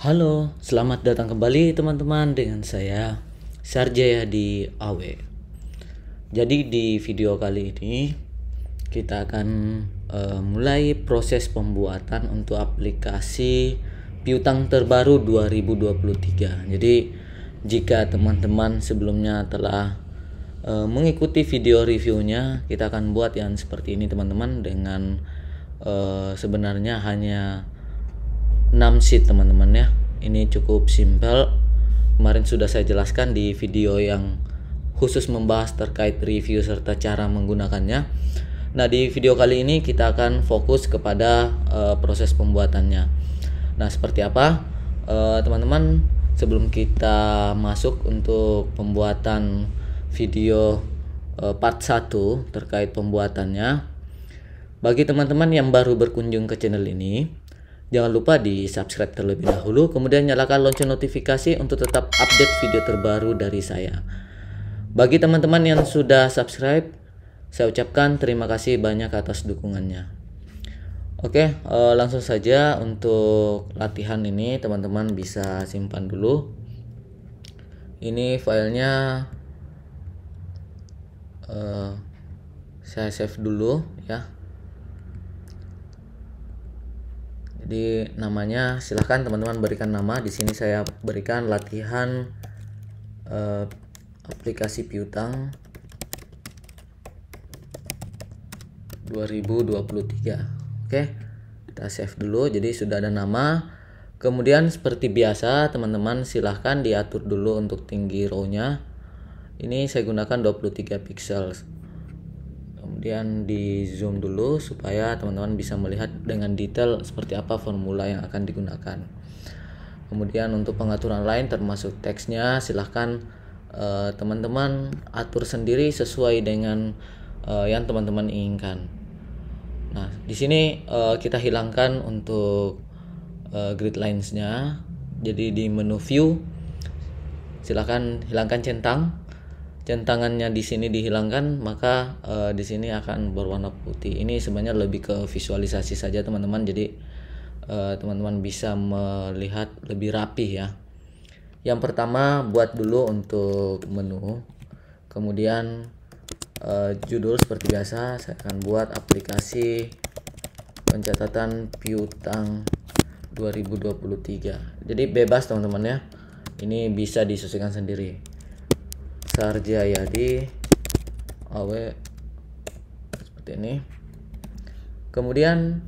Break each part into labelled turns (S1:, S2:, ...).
S1: Halo, selamat datang kembali teman-teman dengan saya Sarjaya di AW. Jadi di video kali ini kita akan mulai proses pembuatan untuk aplikasi piutang terbaru 2023. Jadi jika teman-teman sebelumnya telah mengikuti video reviewnya, kita akan buat yang seperti ini teman-teman dengan sebenarnya hanya 6 sheet teman-teman ya. Ini cukup simpel. Kemarin sudah saya jelaskan di video yang khusus membahas terkait review serta cara menggunakannya. Nah, di video kali ini kita akan fokus kepada proses pembuatannya. Nah, seperti apa? Teman-teman, sebelum kita masuk untuk pembuatan video part 1 terkait pembuatannya, bagi teman-teman yang baru berkunjung ke channel ini, jangan lupa di subscribe terlebih dahulu, kemudian nyalakan lonceng notifikasi untuk tetap update video terbaru dari saya. Bagi teman-teman yang sudah subscribe, saya ucapkan terima kasih banyak atas dukungannya. Oke, langsung saja untuk latihan ini teman-teman bisa simpan dulu. Ini filenya saya save dulu ya. Jadi namanya silahkan teman-teman berikan nama. Di sini saya berikan latihan aplikasi piutang 2023. Oke, kita save dulu. Jadi sudah ada nama. Kemudian seperti biasa teman-teman silahkan diatur dulu untuk tinggi row-nya. Ini saya gunakan 23 pixel. Kemudian di zoom dulu supaya teman-teman bisa melihat dengan detail seperti apa formula yang akan digunakan. Kemudian untuk pengaturan lain termasuk teksnya silahkan teman-teman atur sendiri sesuai dengan yang teman-teman inginkan. Nah, di sini kita hilangkan untuk grid lines-nya. Jadi di menu view silahkan hilangkan centangannya di sini dihilangkan, maka di sini akan berwarna putih. Ini sebenarnya lebih ke visualisasi saja teman-teman, jadi teman-teman bisa melihat lebih rapi ya. Yang pertama buat dulu untuk menu, kemudian judul seperti biasa saya akan buat aplikasi pencatatan piutang 2023. Jadi bebas teman-teman ya, ini bisa disesuaikan sendiri. Sarjaya di AW seperti ini. Kemudian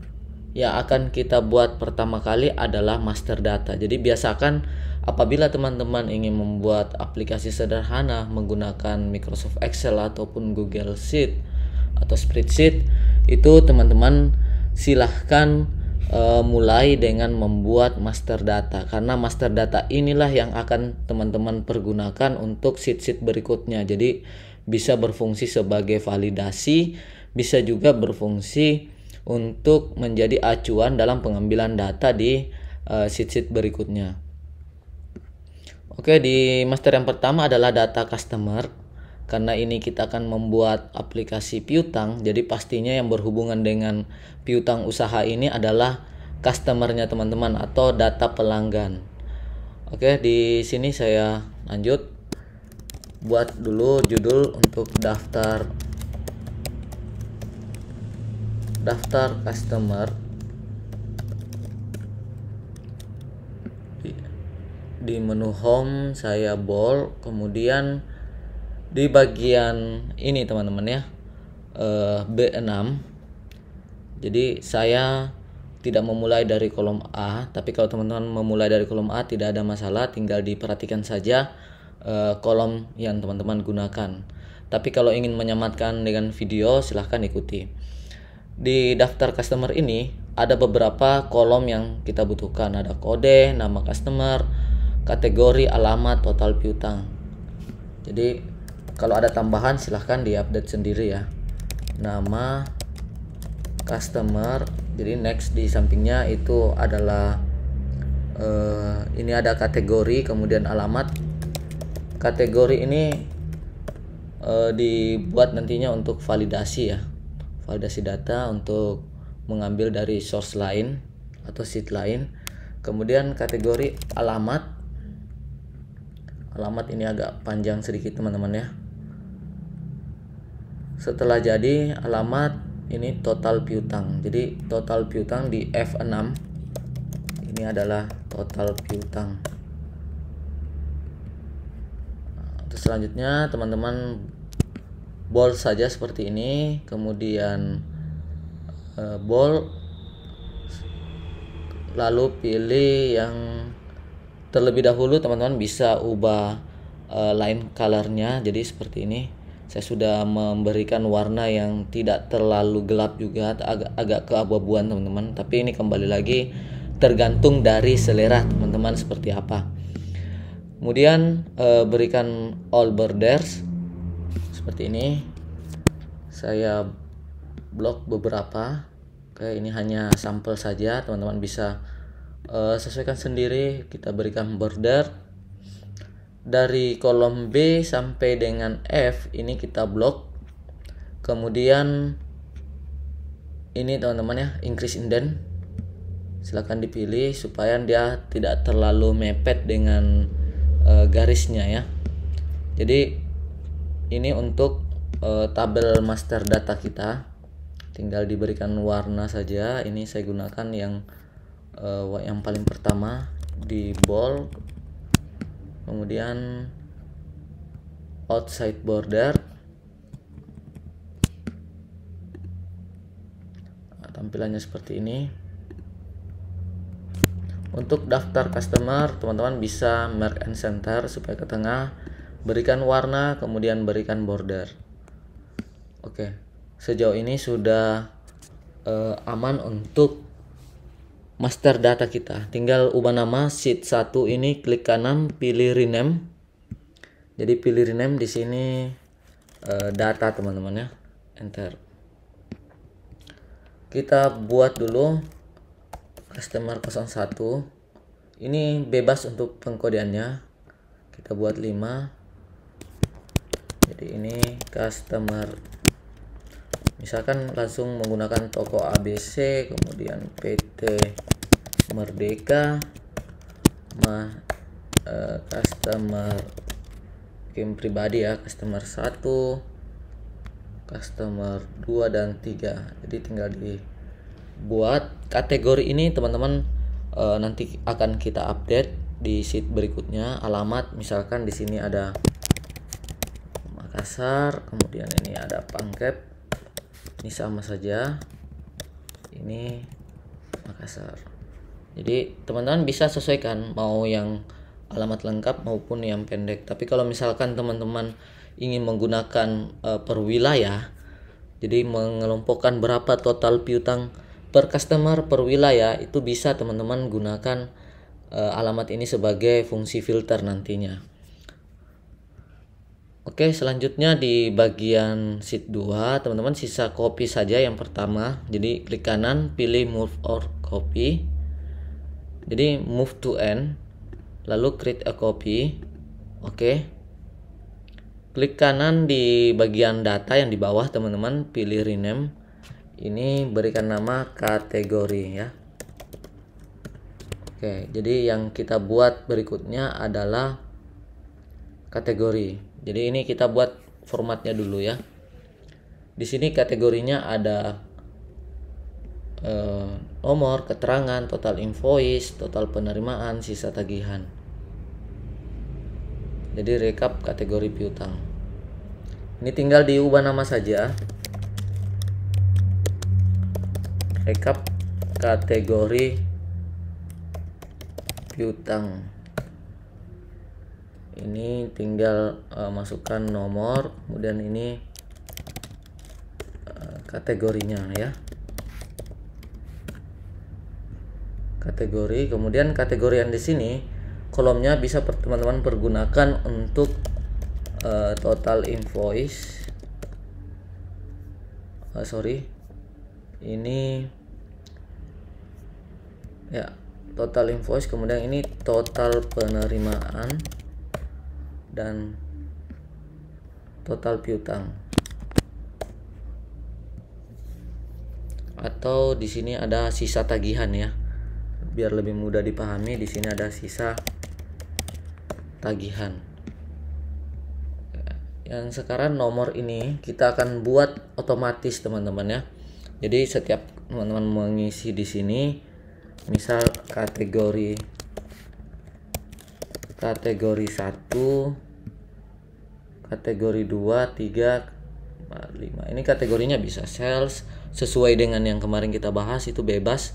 S1: yang akan kita buat pertama kali adalah master data. Jadi biasakan apabila teman-teman ingin membuat aplikasi sederhana menggunakan Microsoft Excel ataupun Google Sheet atau Spreadsheet, itu teman-teman silahkan mulai dengan membuat master data, karena master data inilah yang akan teman-teman pergunakan untuk sheet-sheet berikutnya. Jadi bisa berfungsi sebagai validasi, bisa juga berfungsi untuk menjadi acuan dalam pengambilan data di sheet-sheet berikutnya. Oke, di master yang pertama adalah data customer. Karena ini kita akan membuat aplikasi piutang, jadi pastinya yang berhubungan dengan piutang usaha ini adalah customernya teman-teman atau data pelanggan. Oke, di sini saya lanjut buat dulu judul untuk daftar customer. Di menu home saya bold, kemudian di bagian ini teman-teman ya, B6. Jadi saya tidak memulai dari kolom A, tapi kalau teman-teman memulai dari kolom A tidak ada masalah, tinggal diperhatikan saja kolom yang teman-teman gunakan. Tapi kalau ingin menyamatkan dengan video silahkan ikuti. Di daftar customer ini ada beberapa kolom yang kita butuhkan. Ada kode, nama customer, kategori, alamat, total piutang. Jadi kalau ada tambahan silahkan diupdate sendiri ya. Nama customer, jadi next di sampingnya itu adalah ini ada kategori, kemudian alamat. Kategori ini dibuat nantinya untuk validasi ya, validasi data untuk mengambil dari source lain atau sheet lain. Kemudian kategori alamat. Alamat ini agak panjang sedikit teman-teman ya. Setelah jadi alamat, ini total piutang. Jadi total piutang di F6 ini adalah total piutang. Terus selanjutnya teman-teman bold saja seperti ini, kemudian bold, lalu pilih yang terlebih dahulu teman-teman bisa ubah line colornya. Jadi seperti ini, saya sudah memberikan warna yang tidak terlalu gelap juga, agak keabu-abuan teman-teman, tapi ini kembali lagi tergantung dari selera teman-teman seperti apa. Kemudian berikan all borders seperti ini. Saya blok beberapa. Oke, ini hanya sampel saja, teman-teman bisa sesuaikan sendiri. Kita berikan border dari kolom B sampai dengan F, ini kita blok. Kemudian ini teman-teman ya, increase indent, silahkan dipilih supaya dia tidak terlalu mepet dengan garisnya ya. Jadi ini untuk tabel master data kita, tinggal diberikan warna saja. Ini saya gunakan yang paling pertama di bold, kemudian outside border. Nah, tampilannya seperti ini. Untuk daftar customer, teman-teman bisa merge and center supaya ke tengah, berikan warna, kemudian berikan border. Oke, sejauh ini sudah aman untuk master data kita. Tinggal ubah nama sheet 1 ini, klik kanan, pilih rename. Jadi pilih rename di sini data teman-teman ya, enter. Kita buat dulu customer 01. Ini bebas untuk pengkodeannya. Kita buat 5. Jadi ini customer, misalkan langsung menggunakan toko ABC, kemudian PT Merdeka, customer game pribadi ya, customer 1, customer 2 dan 3. Jadi tinggal dibuat kategori ini teman-teman, nanti akan kita update di sheet berikutnya. Alamat, misalkan di sini ada Makassar, kemudian ini ada Pangkep. Ini sama saja, ini Makassar. Jadi teman-teman bisa sesuaikan mau yang alamat lengkap maupun yang pendek. Tapi kalau misalkan teman-teman ingin menggunakan per wilayah, jadi mengelompokkan berapa total piutang per customer per wilayah, itu bisa teman-teman gunakan alamat ini sebagai fungsi filter nantinya. Oke, selanjutnya di bagian sheet 2, teman-teman sisa copy saja yang pertama. Jadi klik kanan, pilih move or copy. Jadi move to end, lalu create a copy. Oke. Klik kanan di bagian data yang di bawah teman-teman, pilih rename. Ini berikan nama kategori ya. Oke, jadi yang kita buat berikutnya adalah kategori. Jadi ini kita buat formatnya dulu ya. Di sini kategorinya ada nomor, keterangan, total invoice, total penerimaan, sisa tagihan. Jadi rekap kategori piutang. Ini tinggal diubah nama saja. Rekap kategori piutang. Ini tinggal masukkan nomor, kemudian ini kategorinya ya. Kategori, kemudian kategori yang di sini kolomnya bisa teman-teman pergunakan untuk total invoice. Ini ya, total invoice, kemudian ini total penerimaan dan total piutang. Atau di sini ada sisa tagihan ya. biar lebih mudah dipahami. Di sini ada sisa tagihan. Yang sekarang nomor ini kita akan buat otomatis teman-teman ya. Jadi setiap teman-teman mengisi di sini, misal kategori 1, kategori 2, 3, 5. Ini kategorinya bisa sales sesuai dengan yang kemarin kita bahas, itu bebas.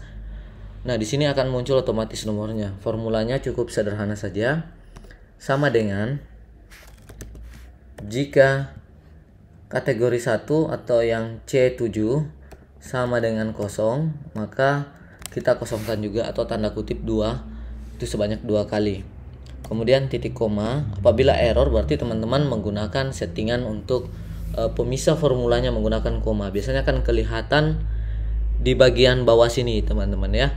S1: Nah, di sini akan muncul otomatis nomornya. Formulanya cukup sederhana saja. Sama dengan jika kategori 1 atau yang C7 sama dengan kosong, maka kita kosongkan juga atau tanda kutip 2 itu sebanyak 2 kali. Kemudian titik koma. Apabila error berarti teman-teman menggunakan settingan untuk pemisah formulanya menggunakan koma. Biasanya akan kelihatan di bagian bawah sini teman-teman ya.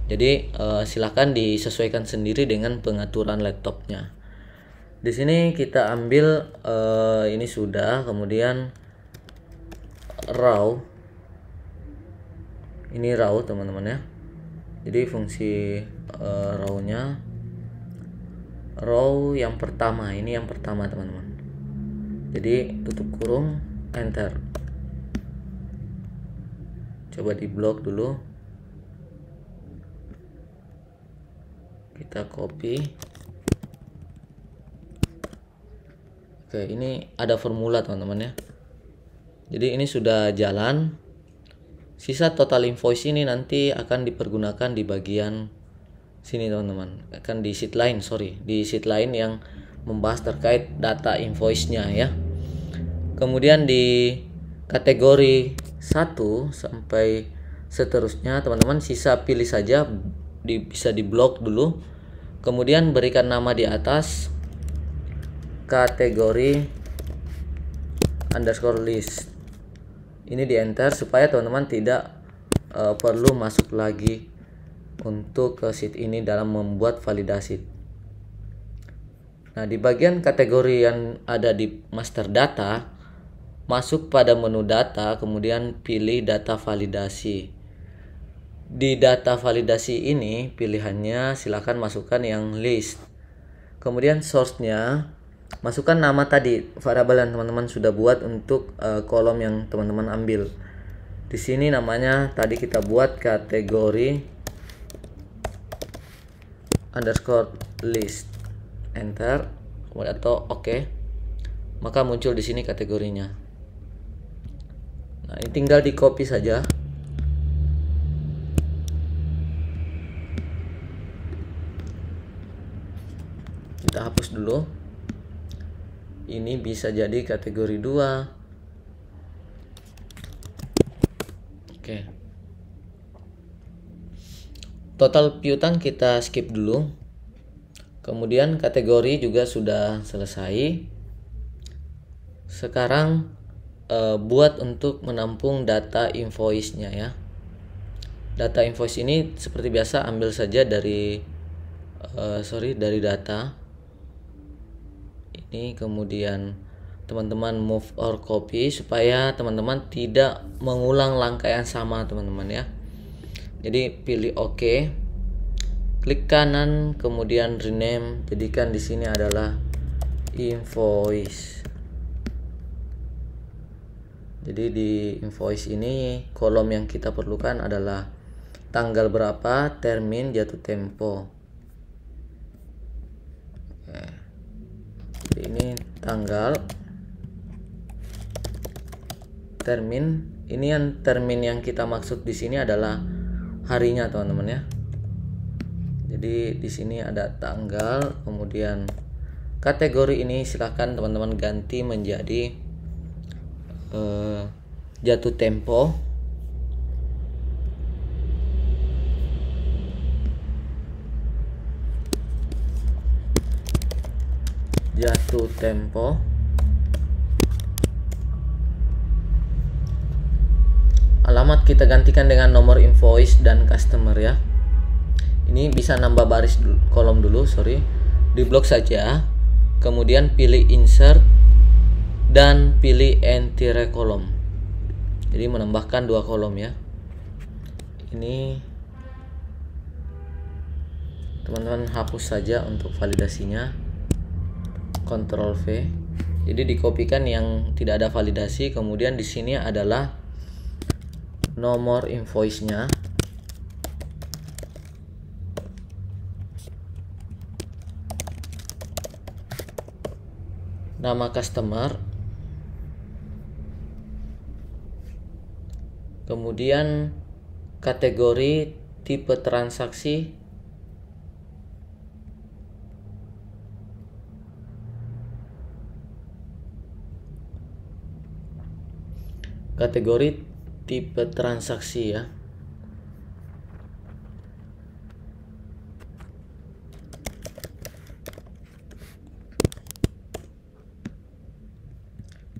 S1: Jadi silakan disesuaikan sendiri dengan pengaturan laptopnya. Di sini kita ambil ini sudah, kemudian raw. Ini raw teman-teman ya. Jadi fungsi raw-nya raw yang pertama, ini yang pertama teman-teman. Jadi tutup kurung, enter. Coba di blok dulu. Kita copy. Oke, ini ada formula teman-teman ya. Jadi ini sudah jalan. Sisa total invoice ini nanti akan dipergunakan di bagian sini teman-teman. Akan di sheet lain, di sheet lain yang membahas terkait data invoice-nya ya. Kemudian di kategori 1 sampai seterusnya teman-teman sisa pilih saja, bisa di blok dulu. Kemudian berikan nama di atas kategori underscore list. Ini di enter supaya teman-teman tidak perlu masuk lagi untuk ke sheet ini dalam membuat validasi. Nah, di bagian kategori yang ada di master data, masuk pada menu data, kemudian pilih data validasi. Di data validasi ini pilihannya silakan masukkan yang list. Kemudian source-nya masukkan nama tadi, variabel yang teman-teman sudah buat untuk kolom yang teman-teman ambil. Di sini namanya tadi kita buat kategori underscore list, enter atau oke. Maka muncul di sini kategorinya. Nah, ini tinggal di copy saja. Kita hapus dulu. Ini bisa jadi kategori 2. Oke. Total piutang kita skip dulu. Kemudian kategori juga sudah selesai. Sekarang buat untuk menampung data invoice-nya ya. Data invoice ini seperti biasa ambil saja dari dari data. Ini kemudian teman-teman move or copy supaya teman-teman tidak mengulang langkah yang sama teman-teman ya. Jadi pilih OK, klik kanan, kemudian rename, jadikan di sini adalah invoice. Jadi di invoice ini kolom yang kita perlukan adalah tanggal berapa, termin, jatuh tempo. Oke. Jadi ini tanggal, termin. Ini yang termin yang kita maksud di sini adalah harinya teman-teman ya. Jadi di sini ada tanggal, kemudian kategori ini silahkan teman-teman ganti menjadi jatuh tempo. Jatuh tempo. Alamat kita gantikan dengan nomor invoice dan customer ya. Ini bisa nambah baris kolom dulu, di blok saja. Kemudian pilih insert dan pilih entire kolom. Jadi menambahkan 2 kolom ya. Ini teman-teman hapus saja untuk validasinya, Ctrl V. Jadi dikopikan yang tidak ada validasi, kemudian di sini adalah nomor invoice-nya. Nama customer. Kemudian kategori, tipe transaksi, kategori tipe transaksi ya.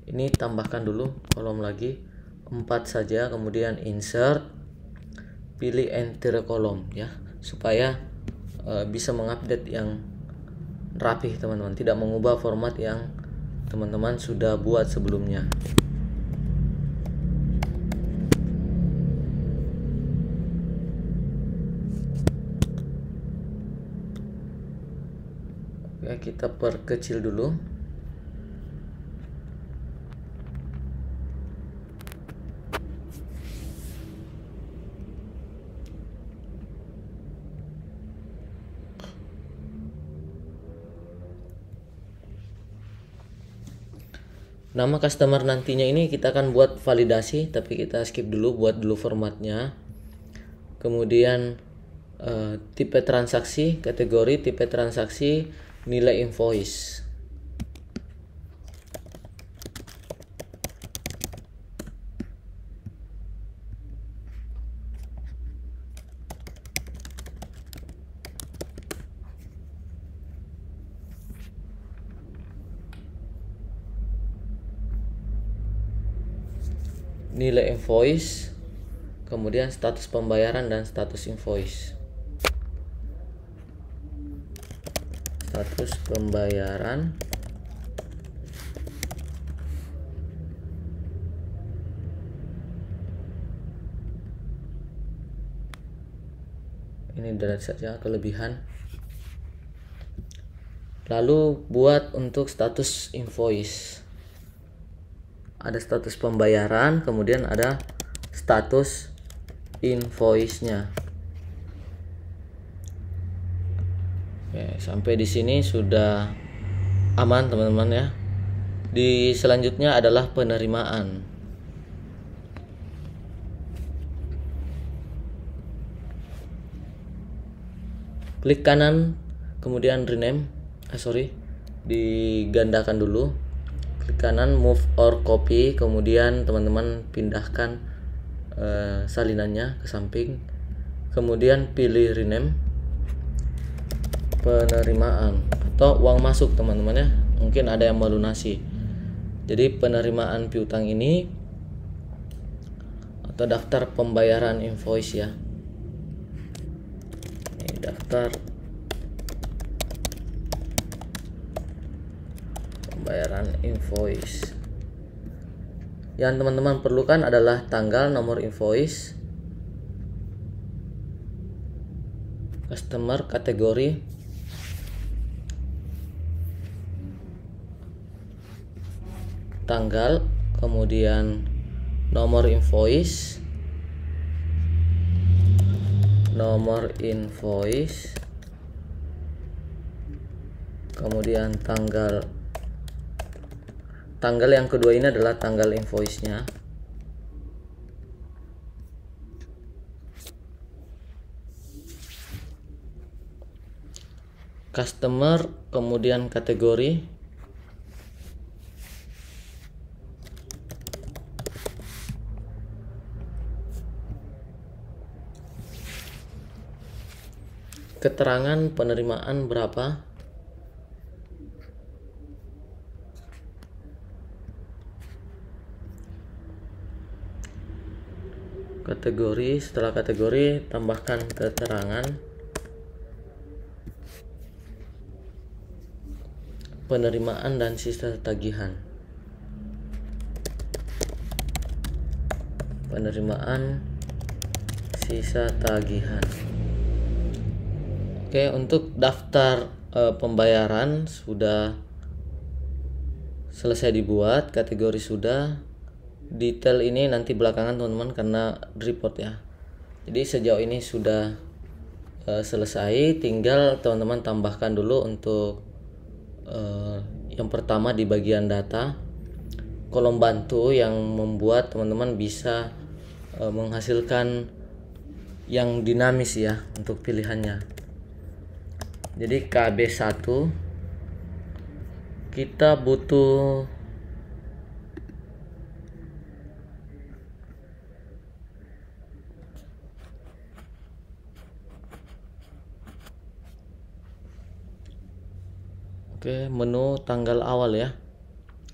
S1: Ini tambahkan dulu kolom lagi 4 saja, kemudian insert, pilih enter kolom ya, supaya bisa mengupdate yang rapih teman-teman, tidak mengubah format yang teman-teman sudah buat sebelumnya. Oke, kita perkecil dulu. Nama customer nantinya ini kita akan buat validasi, tapi kita skip dulu, buat dulu formatnya. Kemudian tipe transaksi, kategori, tipe transaksi, nilai invoice. Nilai invoice, kemudian status pembayaran dan status invoice. Status pembayaran, ini delete saja kelebihan. Lalu buat untuk status invoice, ada status pembayaran, kemudian ada status invoice-nya. Oke, sampai di sini sudah aman teman-teman ya. Di selanjutnya adalah penerimaan. Klik kanan, kemudian rename, digandakan dulu. Klik kanan, move or copy, kemudian teman-teman pindahkan salinannya ke samping, kemudian pilih rename, penerimaan atau uang masuk teman-teman ya, mungkin ada yang melunasi. Jadi penerimaan piutang ini atau daftar pembayaran invoice ya, ini daftar pembayaran invoice. Yang teman-teman perlukan adalah tanggal, nomor invoice, customer, kategori, tanggal, kemudian nomor invoice, kemudian tanggal yang kedua ini adalah tanggal invoice-nya. Customer, kemudian kategori, keterangan penerimaan berapa, kategori, setelah kategori tambahkan keterangan penerimaan dan sisa tagihan. Penerimaan, sisa tagihan. Oke, untuk daftar pembayaran sudah selesai dibuat, kategori sudah, detail ini nanti belakangan teman-teman karena report ya. Jadi sejauh ini sudah selesai, tinggal teman-teman tambahkan dulu untuk yang pertama di bagian data, kolom bantu yang membuat teman-teman bisa menghasilkan yang dinamis ya untuk pilihannya. Jadi KB1 kita butuh menu tanggal awal ya.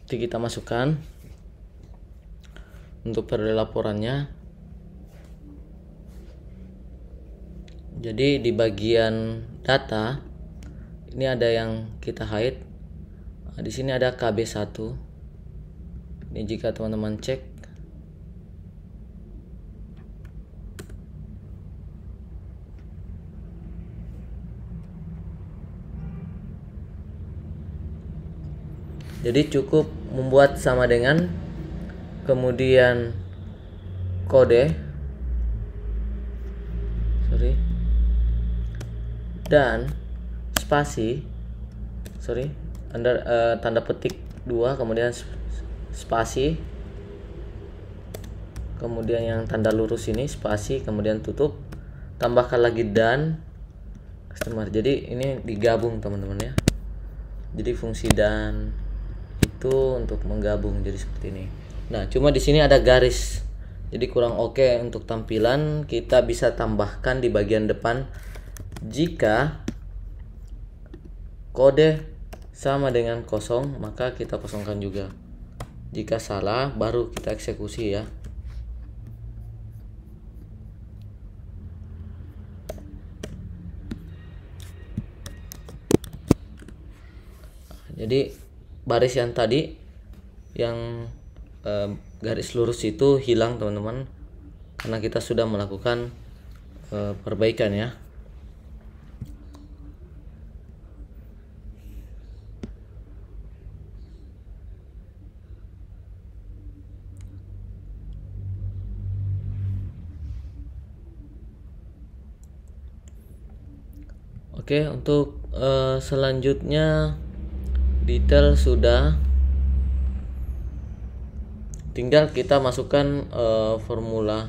S1: Nanti kita masukkan untuk periode laporannya. Jadi di bagian data ini ada yang kita hide. Nah, di sini ada KB1. Ini jika teman-teman cek. Jadi cukup membuat sama dengan, kemudian kode, dan spasi, tanda petik 2, kemudian spasi, kemudian yang tanda lurus ini spasi, kemudian tutup, tambahkan lagi dan customer. Jadi ini digabung teman-teman ya. Jadi fungsi dan itu untuk menggabung jadi seperti ini. Nah, cuma di sini ada garis. Jadi kurang oke untuk tampilan. Kita bisa tambahkan di bagian depan jika kode sama dengan kosong, maka kita kosongkan juga. Jika salah baru kita eksekusi ya. Jadi baris yang tadi yang garis lurus itu hilang teman-teman, karena kita sudah melakukan perbaikan ya. Oke, untuk selanjutnya detail sudah, tinggal kita masukkan formula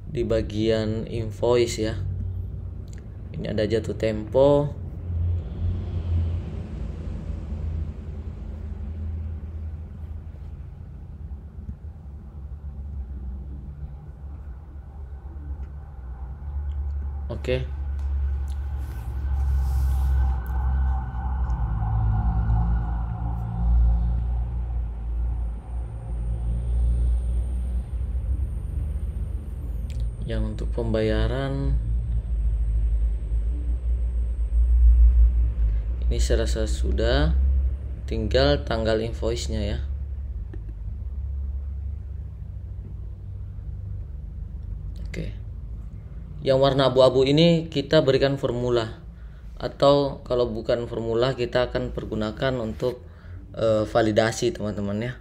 S1: di bagian invoice ya. Ini ada jatuh tempo, oke. Yang untuk pembayaran ini saya rasa sudah, tinggal tanggal invoice-nya ya. Oke. Yang warna abu-abu ini kita berikan formula, atau kalau bukan formula kita akan pergunakan untuk validasi teman-teman ya.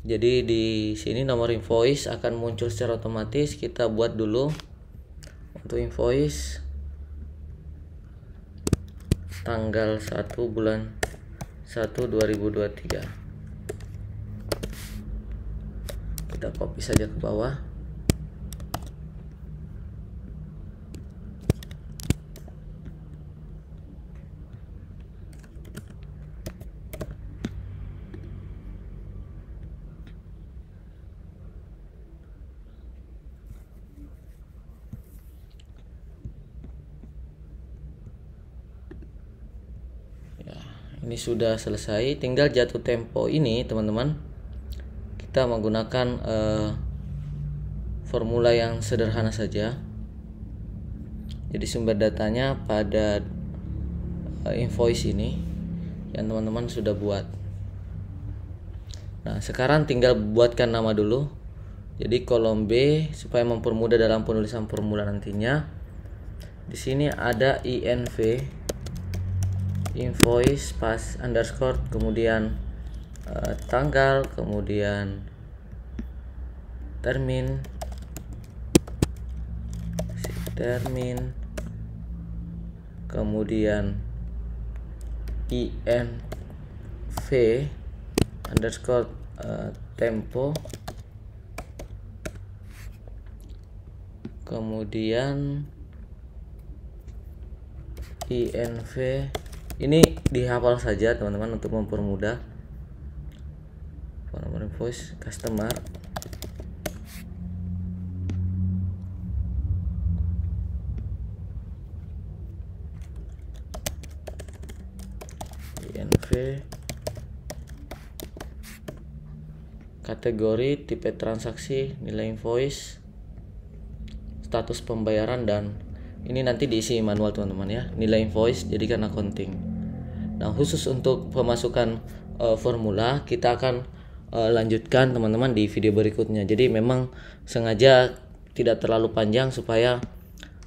S1: Jadi di sini nomor invoice akan muncul secara otomatis. Kita buat dulu untuk invoice tanggal 1 bulan 1 2023. Kita copy saja ke bawah. Ini sudah selesai, tinggal jatuh tempo ini teman-teman. Kita menggunakan formula yang sederhana saja. Jadi sumber datanya pada invoice ini yang teman-teman sudah buat. Nah, sekarang tinggal buatkan nama dulu. Jadi kolom B supaya mempermudah dalam penulisan formula nantinya. Di sini ada inv invoice pas underscore, kemudian tanggal, kemudian termin, kemudian inv underscore tempo, kemudian inv ini dihafal saja teman-teman untuk mempermudah. Phone number invoice customer, inv kategori, tipe transaksi, nilai invoice, status pembayaran, dan ini nanti diisi manual teman-teman ya. Nilai invoice jadikan accounting. Nah, khusus untuk pemasukan formula kita akan lanjutkan teman-teman di video berikutnya. Jadi memang sengaja tidak terlalu panjang supaya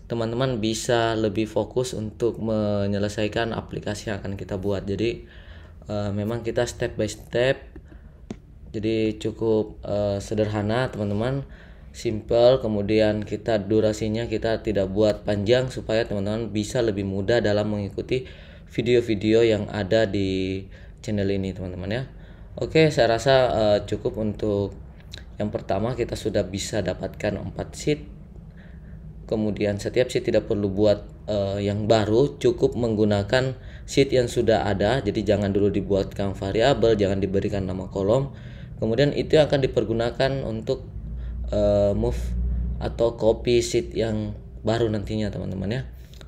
S1: teman-teman bisa lebih fokus untuk menyelesaikan aplikasi yang akan kita buat. Jadi memang kita step by step, jadi cukup sederhana teman-teman, simple. Kemudian kita durasinya kita tidak buat panjang supaya teman-teman bisa lebih mudah dalam mengikuti video-video yang ada di channel ini teman-teman ya. Oke, saya rasa cukup untuk yang pertama. Kita sudah bisa dapatkan 4 sheet. Kemudian setiap sheet tidak perlu buat yang baru, cukup menggunakan sheet yang sudah ada. Jadi jangan dulu dibuatkan variabel, jangan diberikan nama kolom. Kemudian itu akan dipergunakan untuk move atau copy sheet yang baru nantinya teman-teman ya.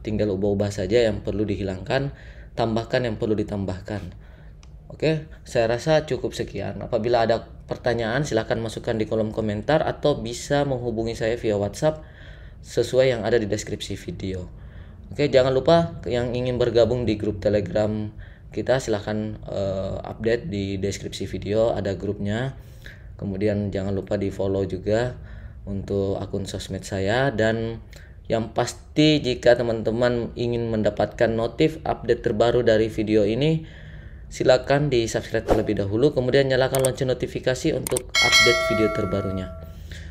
S1: Tinggal ubah-ubah saja yang perlu dihilangkan, tambahkan yang perlu ditambahkan. Oke, saya rasa cukup sekian. Apabila ada pertanyaan silahkan masukkan di kolom komentar atau bisa menghubungi saya via WhatsApp sesuai yang ada di deskripsi video. Oke, jangan lupa yang ingin bergabung di grup Telegram kita silahkan update di deskripsi video, ada grupnya. Kemudian jangan lupa di follow juga untuk akun sosmed saya. Dan yang pasti jika teman-teman ingin mendapatkan notif update terbaru dari video ini, silakan di subscribe terlebih dahulu, kemudian nyalakan lonceng notifikasi untuk update video terbarunya.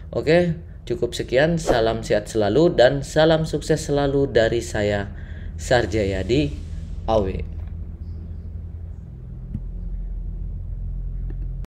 S1: Oke, cukup sekian. Salam sehat selalu dan salam sukses selalu dari saya, Sarjayadi Awe.